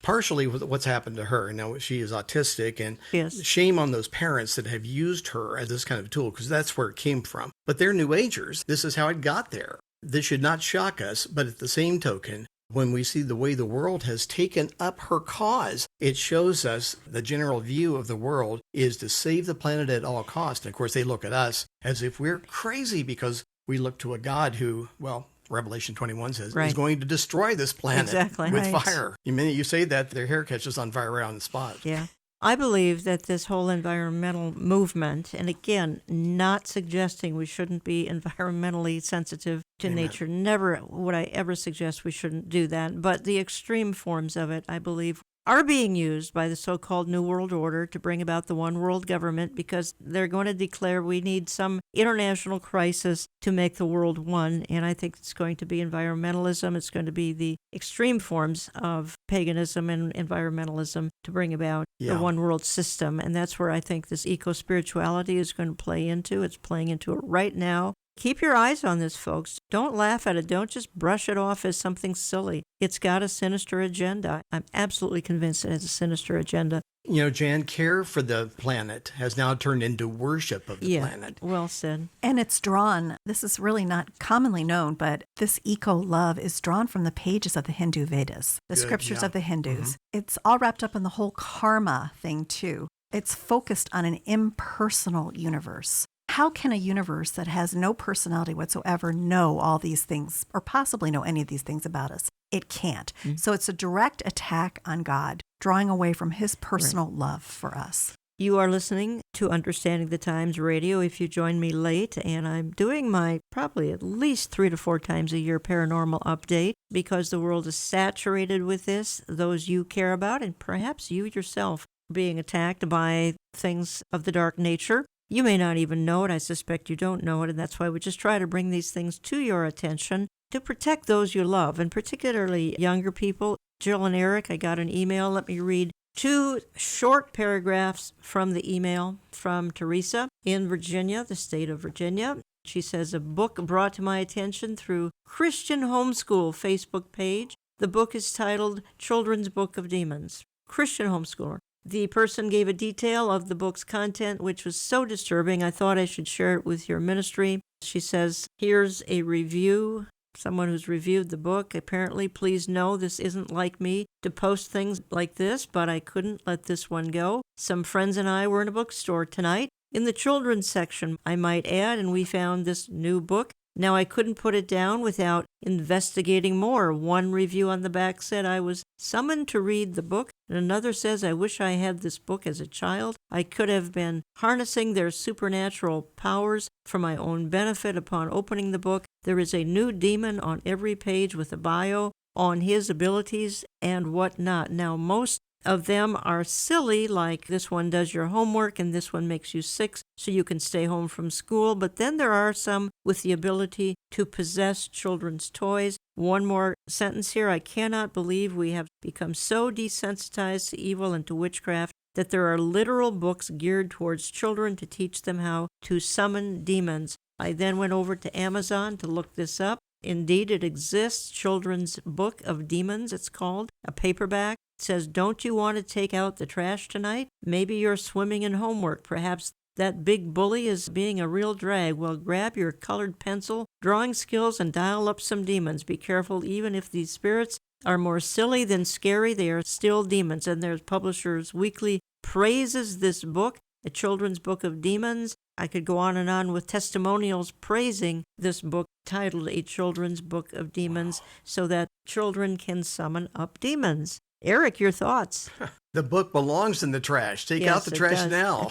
partially what's happened to her. Now, she is autistic, and shame on those parents that have used her as this kind of tool, because that's where it came from. But they're New Agers. This is how it got there. This should not shock us, but at the same token, when we see the way the world has taken up her cause, it shows us the general view of the world is to save the planet at all costs. And of course, they look at us as if we're crazy because we look to a God who, well, Revelation 21 says, is going to destroy this planet with fire. The minute you say that, their hair catches on fire right on the spot. Yeah. I believe that this whole environmental movement, and again, not suggesting we shouldn't be environmentally sensitive to nature. Never would I ever suggest we shouldn't do that. But the extreme forms of it, I believe, are being used by the so-called New World Order to bring about the one world government because they're going to declare we need some international crisis to make the world one. And I think it's going to be environmentalism. It's going to be the extreme forms of paganism and environmentalism to bring about the one world system. And that's where I think this eco-spirituality is going to play into. It's playing into it right now. Keep your eyes on this, folks. Don't laugh at it. Don't just brush it off as something silly. It's got a sinister agenda. I'm absolutely convinced it has a sinister agenda. You know, Jan, care for the planet has now turned into worship of the planet. Well said. And it's drawn, this is really not commonly known, but this eco-love is drawn from the pages of the Hindu Vedas, the scriptures of the Hindus. It's all wrapped up in the whole karma thing, too. It's focused on an impersonal universe. How can a universe that has no personality whatsoever know all these things or possibly know any of these things about us? It can't. So it's a direct attack on God, drawing away from his personal love for us. You are listening to Understanding the Times Radio. If you join me late, and I'm doing my probably at least 3 to 4 times a year paranormal update because the world is saturated with this, those you care about, and perhaps you yourself being attacked by things of the dark nature. You may not even know it. I suspect you don't know it, and that's why we just try to bring these things to your attention to protect those you love, and particularly younger people. Jill and Eric, I got an email. Let me read 2 short paragraphs from the email from Teresa in Virginia, the state of Virginia. She says, a book brought to my attention through Christian Homeschool Facebook page. The book is titled Children's Book of Demons. Christian Homeschooler. The person gave a detail of the book's content, which was so disturbing, I thought I should share it with your ministry. She says, here's a review, someone who's reviewed the book. Apparently, please know this isn't like me to post things like this, but I couldn't let this one go. Some friends and I were in a bookstore tonight. In the children's section, I might add, and we found this new book. Now, I couldn't put it down without investigating more. One review on the back said I was summoned to read the book, and another says I wish I had this book as a child. I could have been harnessing their supernatural powers for my own benefit upon opening the book. There is a new demon on every page with a bio on his abilities and whatnot. Now, most of them are silly, like this one does your homework and this one makes you sick so you can stay home from school. But then there are some with the ability to possess children's toys. One more sentence here. I cannot believe we have become so desensitized to evil and to witchcraft that there are literal books geared towards children to teach them how to summon demons. I then went over to Amazon to look this up. Indeed, it exists. Children's Book of Demons, it's called, a paperback. It says, don't you want to take out the trash tonight? Maybe you're swimming in homework. Perhaps that big bully is being a real drag. Well, grab your colored pencil, drawing skills, and dial up some demons. Be careful, even if these spirits are more silly than scary, they are still demons. And their Publishers Weekly praises this book, A Children's Book of Demons. I could go on with testimonials praising this book titled A Children's Book of Demons so that children can summon up demons. Eric, your thoughts? The book belongs in the trash. Take out the trash now.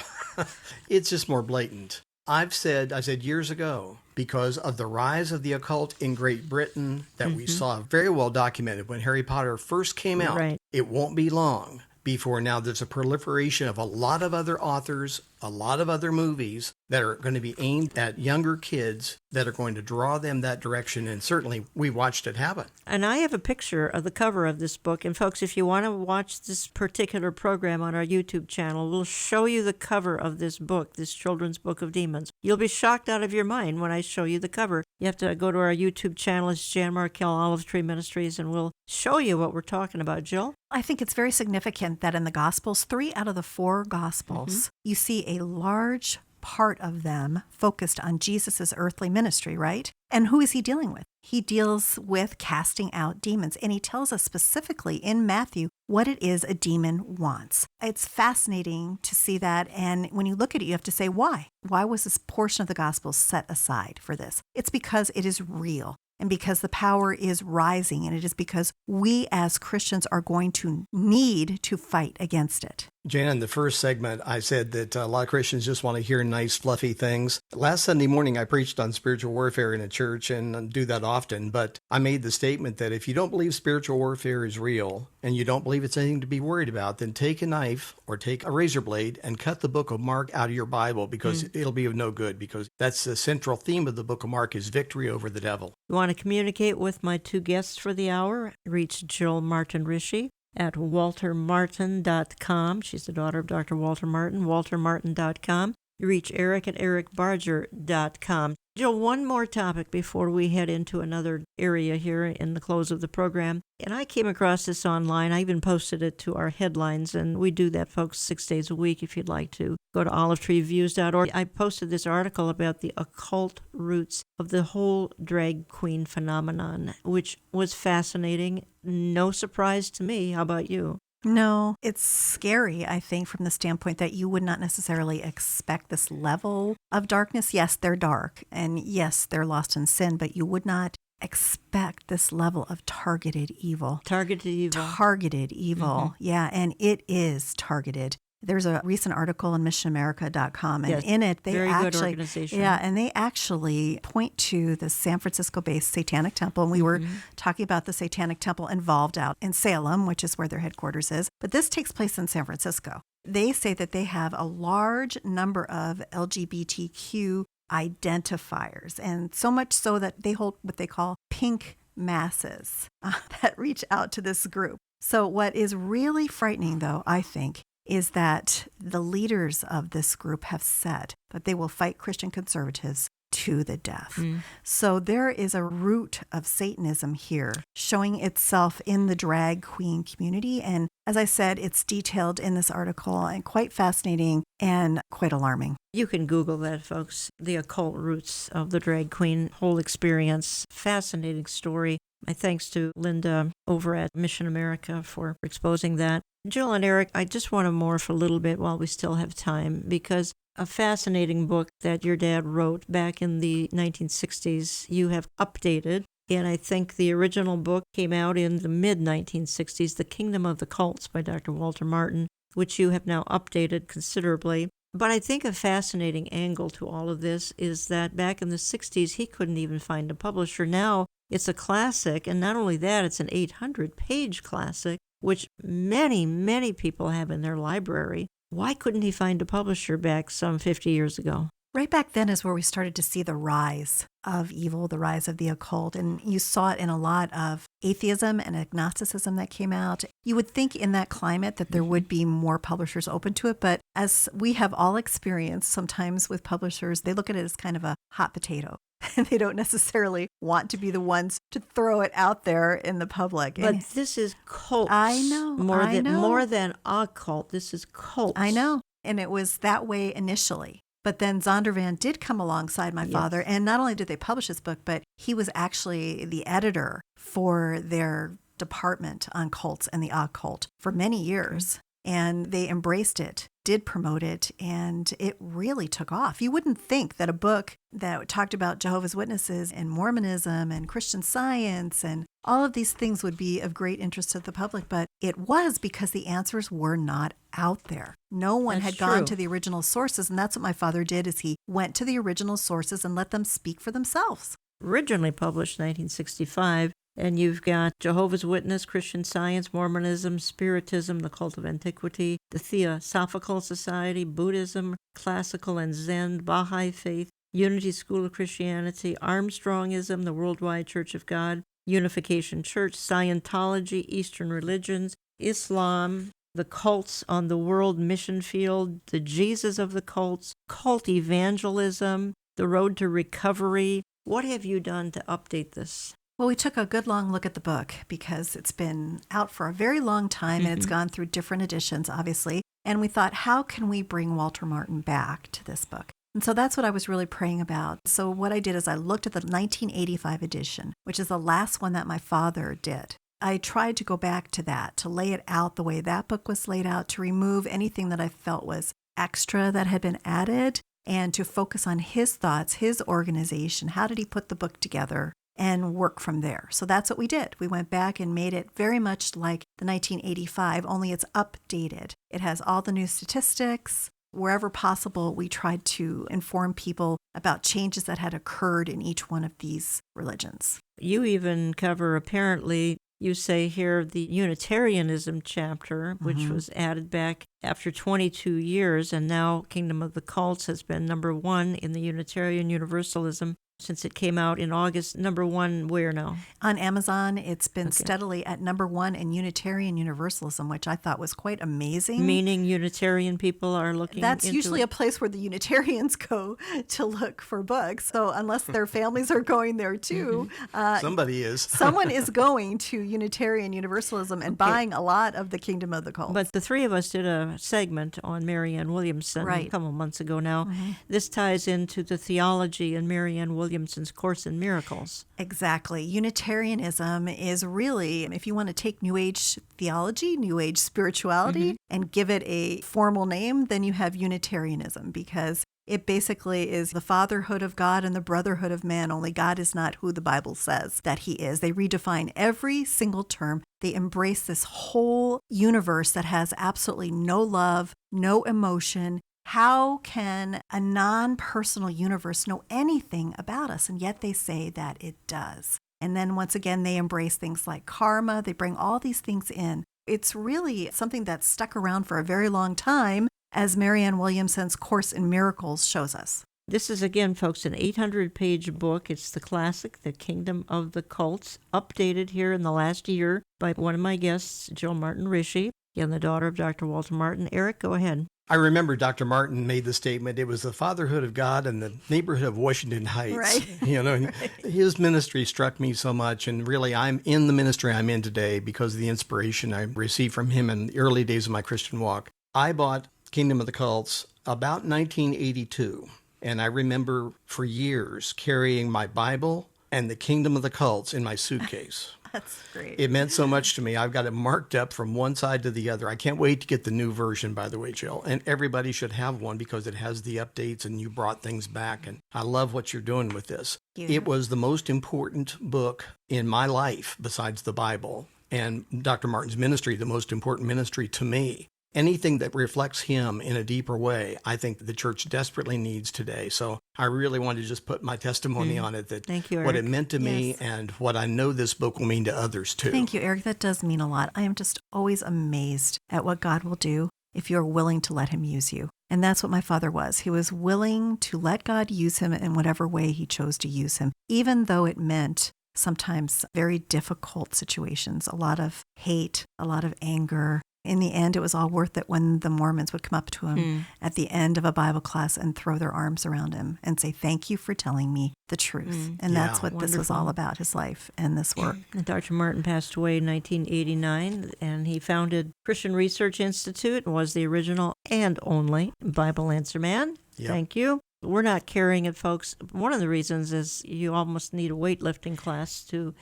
It's just more blatant. I said years ago, because of the rise of the occult in Great Britain that we saw very well documented when Harry Potter first came out, it won't be long before now there's a proliferation of a lot of other authors, a lot of other movies that are going to be aimed at younger kids that are going to draw them that direction. And certainly we watched it happen. And I have a picture of the cover of this book. And folks, if you want to watch this particular program on our YouTube channel, we'll show you the cover of this book, this Children's Book of Demons. You'll be shocked out of your mind when I show you the cover. You have to go to our YouTube channel. It's Jan Markell, Olive Tree Ministries, and we'll show you what we're talking about. Jill? I think it's very significant that in the Gospels, 3 out of the 4 Gospels, you see a large part of them focused on Jesus' earthly ministry, right? And who is he dealing with? He deals with casting out demons. And he tells us specifically in Matthew what it is a demon wants. It's fascinating to see that. And when you look at it, you have to say, why? Why was this portion of the gospel set aside for this? It's because it is real. And because the power is rising, and it is because we as Christians are going to need to fight against it. Jan, in the first segment, I said that a lot of Christians just want to hear nice, fluffy things. Last Sunday morning, I preached on spiritual warfare in a church, and I do that often, but I made the statement that if you don't believe spiritual warfare is real, and you don't believe it's anything to be worried about, then take a knife or take a razor blade and cut the book of Mark out of your Bible, because it'll be of no good, because that's the central theme of the book of Mark is victory over the devil. You want to communicate with my two guests for the hour? Reach Jill Martin Rische at waltermartin.com. She's the daughter of Dr. Walter Martin, waltermartin.com. You reach Eric at ericbarger.com. Jill, one more topic before we head into another area here in the close of the program. And I came across this online. I even posted it to our headlines, and we do that, folks, 6 days a week if you'd like to. Go to olivetreeviews.org. I posted this article about the occult roots of the whole drag queen phenomenon, which was fascinating. No surprise to me. How about you? No, it's scary, I think, from the standpoint that you would not necessarily expect this level of darkness. Yes, they're dark, and yes, they're lost in sin, but you would not expect this level of targeted evil. Targeted evil. Targeted evil, yeah, and it is targeted. There's a recent article on missionamerica.com, and in it, they very actually, good organization. yeah, and they actually point to the San Francisco-based Satanic Temple, and we were talking about the Satanic Temple involved out in Salem, which is where their headquarters is, but this takes place in San Francisco. They say that they have a large number of LGBTQ identifiers, and so much so that they hold what they call pink masses that reach out to this group. So what is really frightening, though, I think, is that the leaders of this group have said that they will fight Christian conservatives to the death. So there is a root of Satanism here showing itself in the drag queen community. And as I said, it's detailed in this article and quite fascinating and quite alarming. You can Google that, folks. The occult roots of the drag queen whole experience. Fascinating story. My thanks to Linda over at Mission America for exposing that. Jill and Eric, I just want to morph a little bit while we still have time, because a fascinating book that your dad wrote back in the 1960s, you have updated. And I think the original book came out in the mid-1960s, The Kingdom of the Cults by Dr. Walter Martin, which you have now updated considerably. But I think a fascinating angle to all of this is that back in the 60s, he couldn't even find a publisher. Now it's a classic, and not only that, it's an 800-page classic, which many, many people have in their library. Why couldn't he find a publisher back some 50 years ago? Right back then is where we started to see the rise of evil, the rise of the occult. And you saw it in a lot of atheism and agnosticism that came out. You would think in that climate that there would be more publishers open to it. But as we have all experienced, sometimes with publishers, they look at it as kind of a hot potato. And they don't necessarily want to be the ones to throw it out there in the public. But and this is cult. I know. More than occult. This is cult. I know. And it was that way initially. But then Zondervan did come alongside my father, and not only did they publish this book, but he was actually the editor for their department on cults and the occult for many years. And they embraced it, did promote it, and it really took off. You wouldn't think that a book that talked about Jehovah's Witnesses and Mormonism and Christian Science and all of these things would be of great interest to the public, but it was because the answers were not out there. No one had gone to the original sources, and that's what my father did, is he went to the original sources and let them speak for themselves. Originally published 1965, and you've got Jehovah's Witness, Christian Science, Mormonism, Spiritism, the Cult of Antiquity, the Theosophical Society, Buddhism, Classical and Zen, Baha'i Faith, Unity School of Christianity, Armstrongism, the Worldwide Church of God, Unification Church, Scientology, Eastern Religions, Islam, the cults on the world mission field, the Jesus of the cults, cult evangelism, the road to recovery. What have you done to update this? Well, we took a good long look at the book because it's been out for a very long time and it's gone through different editions, obviously. And we thought, how can we bring Walter Martin back to this book? And so that's what I was really praying about. So what I did is I looked at the 1985 edition, which is the last one that my father did. I tried to go back to that, to lay it out the way that book was laid out, to remove anything that I felt was extra that had been added, and to focus on his thoughts, his organization. How did he put the book together? and work from there. So that's what we did. We went back and made it very much like the 1985, only it's updated. It has all the new statistics. Wherever possible, we tried to inform people about changes that had occurred in each one of these religions. You even cover, apparently, you say here, the Unitarianism chapter, which was added back after 22 years, and now Kingdom of the Cults has been number 1 in the Unitarian Universalism since it came out in August. Number 1 where now? On Amazon, it's been steadily at number 1 in Unitarian Universalism, which I thought was quite amazing. Meaning Unitarian people are looking That's into usually it? a place where the Unitarians go to look for books. So unless their families are going there too. Somebody is. Someone is going to Unitarian Universalism and buying a lot of the Kingdom of the Cults. But the three of us did a segment on Marianne Williamson a couple months ago now. This ties into the theology in Marianne Williamson's Course in Miracles. Exactly. Unitarianism is really, if you want to take New Age theology, New Age spirituality, and give it a formal name, then you have Unitarianism, because it basically is the fatherhood of God and the brotherhood of man, only God is not who the Bible says that he is. They redefine every single term. They embrace this whole universe that has absolutely no love, no emotion. How can a non-personal universe know anything about us? And yet they say that it does. And then once again, they embrace things like karma. They bring all these things in. It's really something that's stuck around for a very long time, as Marianne Williamson's Course in Miracles shows us. This is, again, folks, an 800-page book. It's the classic, The Kingdom of the Cults, updated here in the last year by one of my guests, Jill Martin Rische, and the daughter of Dr. Walter Martin. Eric, go ahead. I remember Dr. Martin made the statement, it was the fatherhood of God and the neighborhood of Washington Heights. Right. And his ministry struck me so much. And really, I'm in the ministry I'm in today because of the inspiration I received from him in the early days of my Christian walk. I bought Kingdom of the Cults about 1982. And I remember for years carrying my Bible and the Kingdom of the Cults in my suitcase. That's great. It meant so much to me. I've got it marked up from one side to the other. I can't wait to get the new version, by the way, Jill. And everybody should have one because it has the updates and you brought things back. And I love what you're doing with this. It was the most important book in my life besides the Bible. And Dr. Martin's ministry, the most important ministry to me. Anything that reflects him in a deeper way, I think the church desperately needs today. So I really wanted to just put my testimony on it, that Thank you, what Eric. it meant to me and what I know this book will mean to others too. Thank you, Eric. That does mean a lot. I am just always amazed at what God will do if you're willing to let him use you. And that's what my father was. He was willing to let God use him in whatever way he chose to use him, even though it meant sometimes very difficult situations, a lot of hate, a lot of anger. In the end, it was all worth it when the Mormons would come up to him at the end of a Bible class and throw their arms around him and say, thank you for telling me the truth. And that's what this was all about, his life and this work. And Dr. Martin passed away in 1989, and he founded Christian Research Institute and was the original and only Bible Answer Man. Yep. Thank you. We're not carrying it, folks. One of the reasons is you almost need a weightlifting class to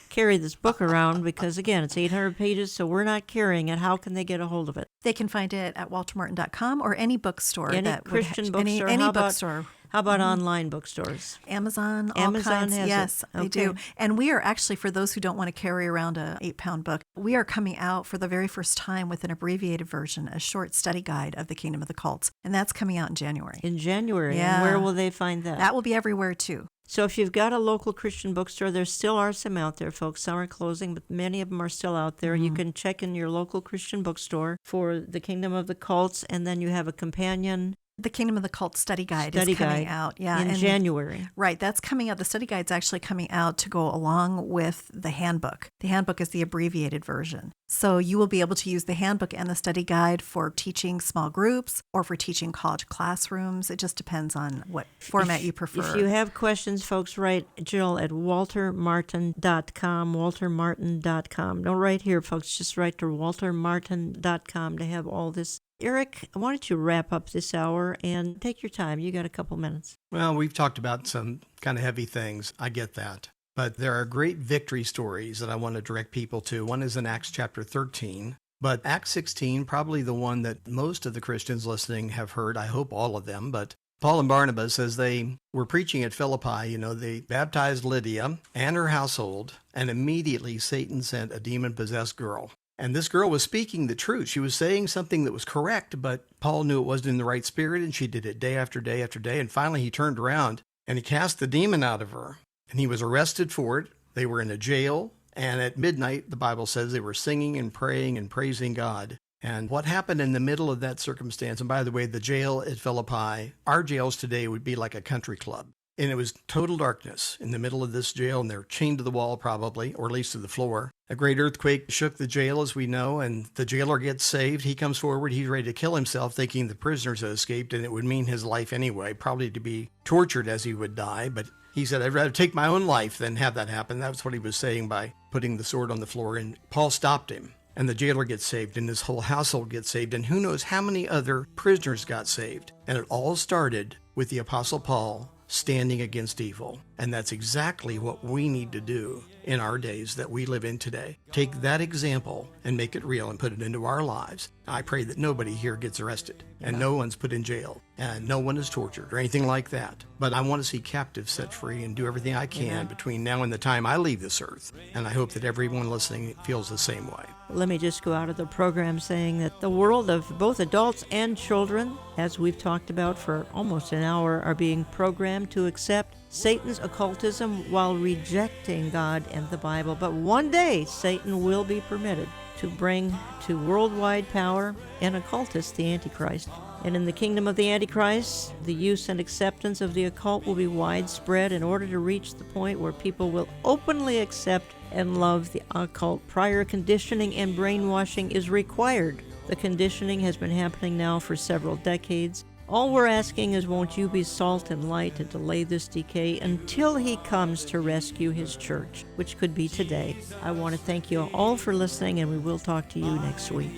carry this book around because, again, it's 800 pages, so we're not carrying it. How can they get a hold of it? They can find it at waltermartin.com or any bookstore. Any Christian bookstore? Any How bookstore. How about online bookstores? Amazon, all Amazon kinds. has Yes, it. they do. And we are actually, for those who don't want to carry around a 8-pound book, we are coming out for the very first time with an abbreviated version, a short study guide of the Kingdom of the Cults. And that's coming out in January. In January. Yeah. And where will they find that? That will be everywhere, too. So if you've got a local Christian bookstore, there still are some out there, folks. Some are closing, but many of them are still out there. You can check in your local Christian bookstore for the Kingdom of the Cults, and then you have a companion. The Kingdom of the Cult study guide is coming out. Yeah, in January. Right, that's coming out. The study guide's actually coming out to go along with the handbook. The handbook is the abbreviated version. So you will be able to use the handbook and the study guide for teaching small groups or for teaching college classrooms. It just depends on what format you prefer. If you have questions, folks, write Jill at waltermartin.com, waltermartin.com. Don't write here, folks. Just write to waltermartin.com to have all this. Eric, why don't you wrap up this hour and take your time? You got a couple minutes. Well, we've talked about some kind of heavy things. I get that. But there are great victory stories that I want to direct people to. One is in Acts chapter 13. But Acts 16, probably the one that most of the Christians listening have heard. I hope all of them. But Paul and Barnabas, as they were preaching at Philippi, they baptized Lydia and her household, and immediately Satan sent a demon-possessed girl. And this girl was speaking the truth. She was saying something that was correct, but Paul knew it wasn't in the right spirit, and she did it day after day after day. And finally he turned around and he cast the demon out of her, and he was arrested for it. They were in a jail, and at midnight, the Bible says they were singing and praying and praising God. And what happened in the middle of that circumstance, and by the way, the jail at Philippi, our jails today would be like a country club. And it was total darkness in the middle of this jail, and they're chained to the wall probably, or at least to the floor. A great earthquake shook the jail, as we know, and the jailer gets saved. He comes forward. He's ready to kill himself, thinking the prisoners had escaped, and it would mean his life anyway, probably to be tortured as he would die. But he said, I'd rather take my own life than have that happen. That's what he was saying by putting the sword on the floor. And Paul stopped him, and the jailer gets saved, and his whole household gets saved, and who knows how many other prisoners got saved. And it all started with the Apostle Paul standing against evil. And that's exactly what we need to do in our days that we live in today. Take that example and make it real and put it into our lives. I pray that nobody here gets arrested, and no one's put in jail, and no one is tortured or anything like that. But I want to see captives set free and do everything I can between now and the time I leave this earth. And I hope that everyone listening feels the same way. Let me just go out of the program saying that the world of both adults and children, as we've talked about for almost an hour, are being programmed to accept Satan's occultism while rejecting God and the Bible. But one day, Satan will be permitted to bring to worldwide power an occultist, the Antichrist. And in the kingdom of the Antichrist, the use and acceptance of the occult will be widespread in order to reach the point where people will openly accept and love the occult. Prior conditioning and brainwashing is required. The conditioning has been happening now for several decades. All we're asking is, won't you be salt and light to delay this decay until he comes to rescue his church, which could be today. I want to thank you all for listening, and we will talk to you next week.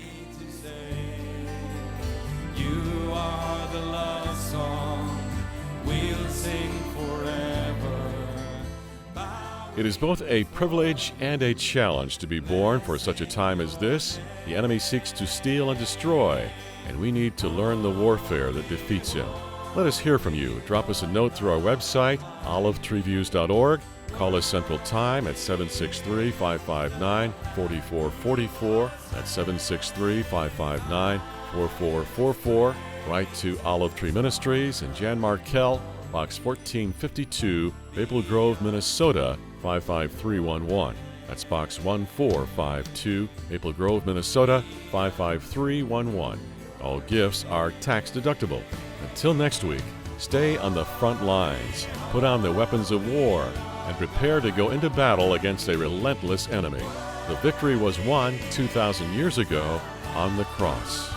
You are the love song we'll sing forever. It is both a privilege and a challenge to be born for such a time as this. The enemy seeks to steal and destroy, and we need to learn the warfare that defeats him. Let us hear from you. Drop us a note through our website, olivetreeviews.org. Call us Central Time at 763-559-4444. That's 763-559-4444. Write to Olive Tree Ministries and Jan Markell, Box 1452, Maple Grove, Minnesota, 55311. That's Box 1452, Maple Grove, Minnesota, 55311. All gifts are tax deductible. Until next week, stay on the front lines, put on the weapons of war, and prepare to go into battle against a relentless enemy. The victory was won 2,000 years ago on the cross.